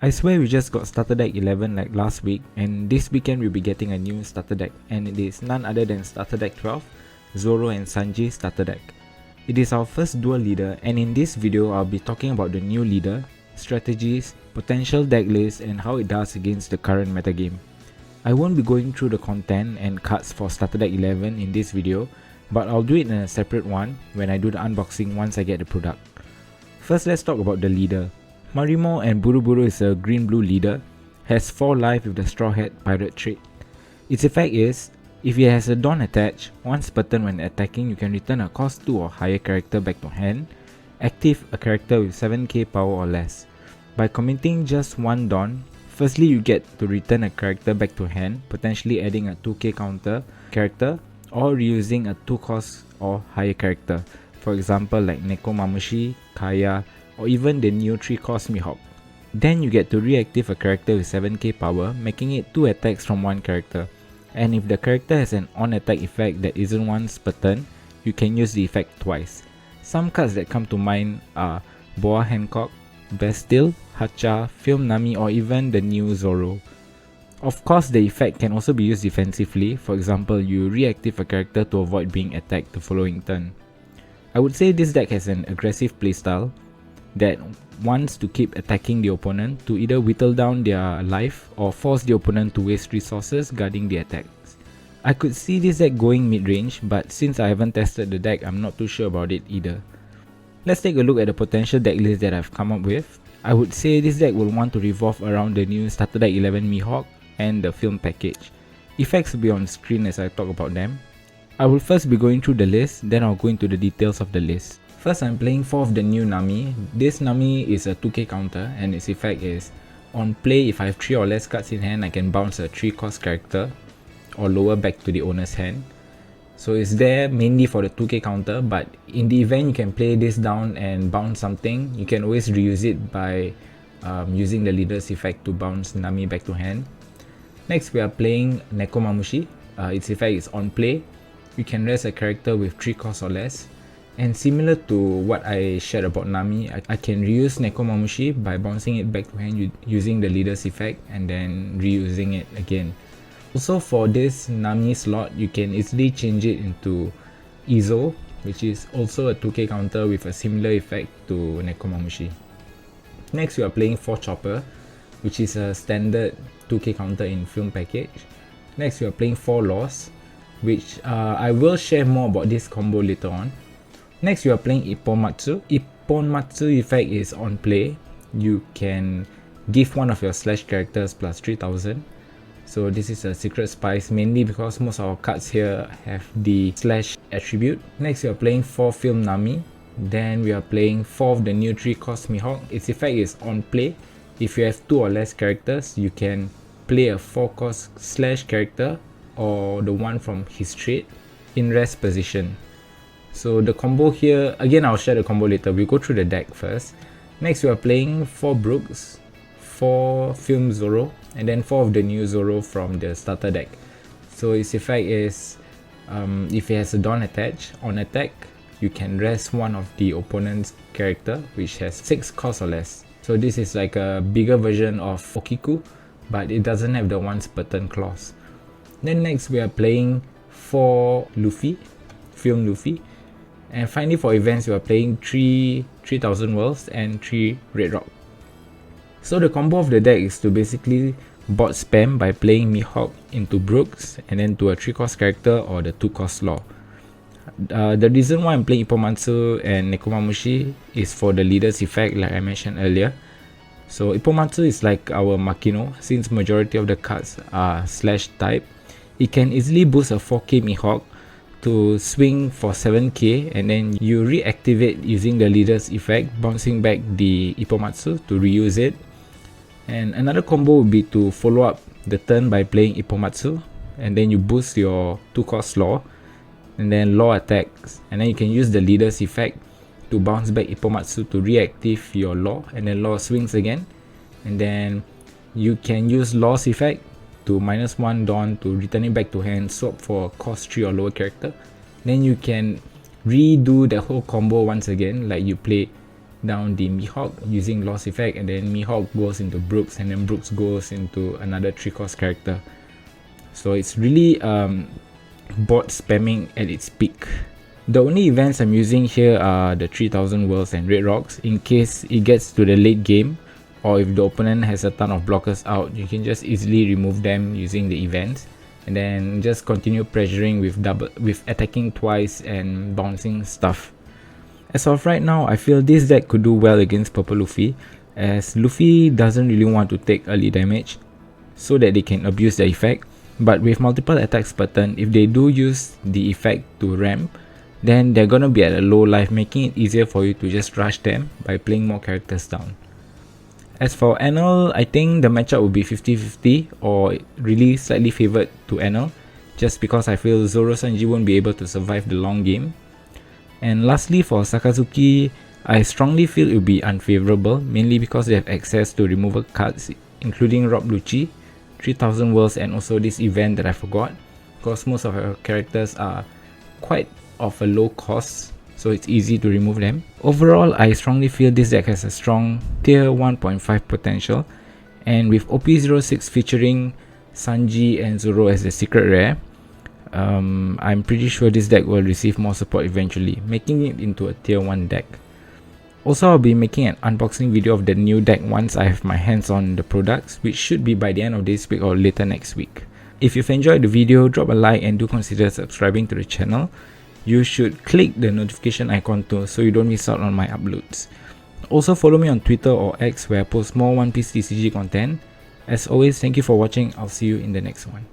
I swear we just got starter deck 11 like last week, and this weekend we'll be getting a new starter deck, and it is none other than starter deck 12, Zoro and Sanji starter deck. It is our first dual leader, and in this video I'll be talking about the new leader, strategies, potential deck list, and how it does against the current metagame. I won't be going through the content and cards for starter deck 11 in this video, but I'll do it in a separate one when I do the unboxing once I get the product. First, let's talk about the leader. Marimo and Buru is a green-blue leader, has 4 life with the Straw Hat pirate trait. Its effect is, if it has a Dawn attached, once per turn when attacking you can return a cost 2 or higher character back to hand, active a character with 7k power or less. By committing just one Dawn, firstly you get to return a character back to hand, potentially adding a 2k counter character or reusing a 2 cost or higher character, for example like Nekomamushi, Kaya, or even the new 3 cost Mihawk. Then you get to reactive a character with 7k power, making it 2 attacks from one character. And if the character has an on attack effect that isn't once per turn, you can use the effect twice. Some cards that come to mind are Boa Hancock, Bastille, Hacha, Film Nami, or even the new Zoro. Of course, the effect can also be used defensively. For example, you reactive a character to avoid being attacked the following turn. I would say this deck has an aggressive playstyle that wants to keep attacking the opponent to either whittle down their life or force the opponent to waste resources guarding the attacks. I could see this deck going mid-range, but since I haven't tested the deck, I'm not too sure about it either. Let's take a look at the potential deck list that I've come up with. I would say this deck will want to revolve around the new starter deck 11 Mihawk and the film package. Effects will be on screen as I talk about them. I will first be going through the list, then I'll go into the details of the list. First, I'm playing 4 of the new Nami. This Nami is a 2k counter and its effect is, on play if I have 3 or less cards in hand, I can bounce a 3 cost character or lower back to the owner's hand. So it's there mainly for the 2k counter, but in the event you can play this down and bounce something, you can always reuse it by using the leader's effect to bounce Nami back to hand. Next, we are playing Nekomamushi. Its effect is, on play, you can rest a character with 3 costs or less. And similar to what I shared about Nami, I can reuse Nekomamushi by bouncing it back to hand using the leader's effect and then reusing it again. Also for this Nami slot, you can easily change it into Izo, which is also a 2k counter with a similar effect to Nekomamushi. Next, we are playing 4 Chopper, which is a standard 2k counter in film package. Next, we are playing 4 Loss, which I will share more about this combo later on. Next, we are playing Ipponmatsu. Ipponmatsu effect is, on play, you can give one of your slash characters plus 3000. So this is a secret spice mainly because most of our cards here have the slash attribute. Next, we are playing 4 Film Nami. Then we are playing 4 of the new 3 cost Mihawk. Its effect is, on play, if you have 2 or less characters, you can play a 4 cost slash character or the one from his trait in rest position. So the combo here, again I'll share the combo later, we'll go through the deck first. Next, we are playing 4 Brooks, 4 Film Zoro, and then 4 of the new Zoro from the starter deck. So its effect is, if it has a Dawn attached, on attack, you can rest one of the opponent's character which has 6 costs or less. So this is like a bigger version of Okiku, but it doesn't have the once per turn clause. Then next, we are playing 4 Luffy, Film Luffy. And finally, for events, we are playing 3000 Worlds and 3 Red Rock. So the combo of the deck is to basically bot spam by playing Mihawk into Brooks and then to a 3 cost character or the 2 cost Law. The reason why I'm playing Ipponmatsu and Nekomamushi is for the leader's effect like I mentioned earlier. So Ipponmatsu is like our Makino, since majority of the cards are slash type. It can easily boost a 4k Mihawk to swing for 7k and then you reactivate using the leader's effect, bouncing back the Ipponmatsu to reuse it. And another combo would be to follow up the turn by playing Ipponmatsu and then you boost your 2 cost Law and then Law attacks, and then you can use the leader's effect to bounce back Ipponmatsu to reactive your Law, and then Law swings again, and then you can use Law's effect to -1 Dawn to return it back to hand, swap for cost 3 or lower character. Then you can redo the whole combo once again, like you play down the Mihawk using Lost Effect, and then Mihawk goes into Brooks, and then Brooks goes into another 3-cost character. So it's really bot spamming at its peak. The only events I'm using here are the 3000 Worlds and Red Rocks in case it gets to the late game, or if the opponent has a ton of blockers out, you can just easily remove them using the events, and then just continue pressuring with attacking twice and bouncing stuff. As of right now, I feel this deck could do well against Purple Luffy, as Luffy doesn't really want to take early damage so that they can abuse the effect, but with multiple attacks per turn, if they do use the effect to ramp, then they're gonna be at a low life, making it easier for you to just rush them by playing more characters down. As for Anil, I think the matchup will be 50-50 or really slightly favoured to Anil, just because I feel Zoro Sanji won't be able to survive the long game. And lastly, for Sakazuki, I strongly feel it will be unfavourable, mainly because they have access to removal cards including Rob Lucci, 3000 Worlds, and also this event that I forgot, because most of her characters are quite of a low cost, so it's easy to remove them. Overall, I strongly feel this deck has a strong tier 1.5 potential, and with OP06 featuring Sanji and Zoro as the secret rare, I'm pretty sure this deck will receive more support eventually, making it into a tier 1 deck. Also, I'll be making an unboxing video of the new deck once I have my hands on the products, which should be by the end of this week or later next week. If you've enjoyed the video, drop a like and do consider subscribing to the channel. You should click the notification icon too, so you don't miss out on my uploads. Also follow me on Twitter or X, where I post more One Piece TCG content. As always, thank you for watching. I'll see you in the next one.